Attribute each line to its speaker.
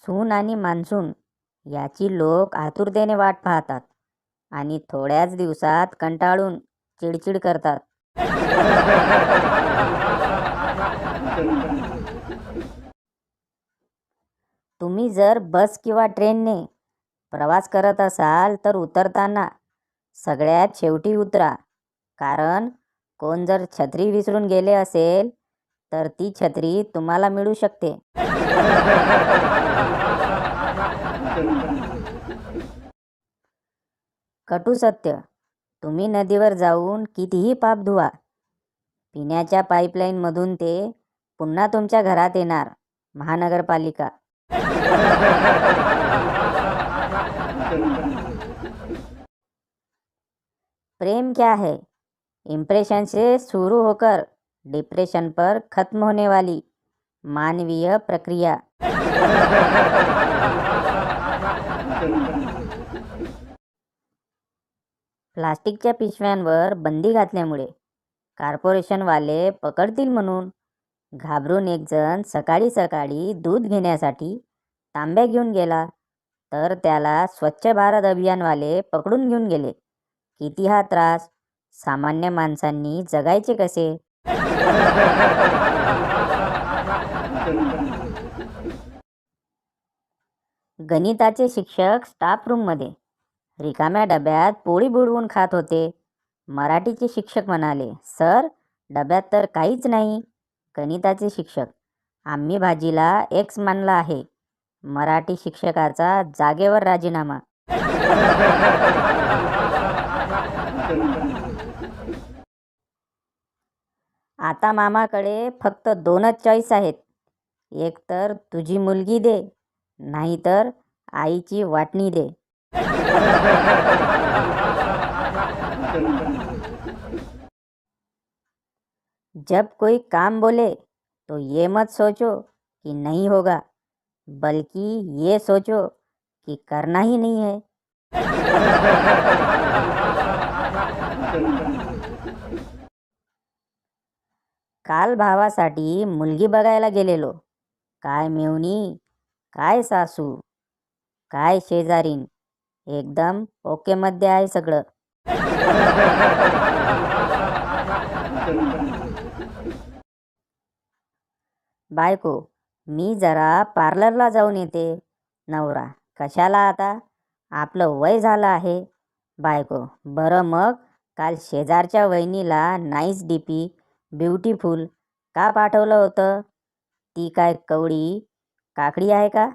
Speaker 1: सून आणि मान्सून याची लोक आतुरतेने वाट पाहतात आणि थोड्याच दिवसात कंटाळून चिडचिड करतात. तुम्ही जर बस किंवा ट्रेनने प्रवास करत असाल तर उतरताना सगळ्यात शेवटी उतरा. कारण कोण जर छत्री विसरून गेले असेल तर ती छत्री तुम्हाला मिळू शकते. कटू सत्य, तुम्ही नदीवर जाऊन कितीही पाप धुवा, पिण्याच्या पाईपलाईनमधून ते पुन्हा तुमच्या घरात येणार. महानगरपालिका. प्रेम क्या है? इम्प्रेशन से शुरू होकर डिप्रेशन पर खत्म होने वाली मानवीय प्रक्रिया. प्लास्टिकच्या पिशव्यांवर बंदी घातल्यामुळे कॉर्पोरेशनवाले पकडतील म्हणून घाबरून एक जण सकाळी सकाळी दूध घेण्यासाठी तांब्या घेऊन गेला, तर त्याला स्वच्छ भारत अभियानवाले पकडून घेऊन गेले. किती हा त्रास! सामान्य माणसांनी जगायचे कसे? गणिताचे शिक्षक स्टाफ रूममध्ये रिकाम्या डब्यात पोळी बुडवून खात होते. मराठीचे शिक्षक म्हणाले, सर, डब्यात तर काहीच नाही. गणिताचे शिक्षक, आम्ही भाजीला एक्स मानला आहे. मराठी शिक्षकाचा जागेवर राजीनामा. आता मामाकडे फक्त दोनच चॉईस आहेत. एक तर तुझी मुलगी दे, नाहीतर आईची वाटणी दे. जब कोई काम बोले तो ये मत सोचो कि नहीं होगा, बल्कि ये सोचो कि करना ही नहीं है. काल भावासाठी मुलगी बघायला गेलेलो. काय मेवणी, काय सासू, काय शेजारीन, एकदम ओके मध्ये आहे सगळं. बायको, मी जरा पार्लरला जाऊन येते. नवरा, कशाला आता, आपलं वय झालं आहे. बायको, बरं मग काल शेजारच्या वहिनीला नाईस डीपी ब्युटिफुल का पाठवलं होतं? ती काय कवडी काकडी आहे का?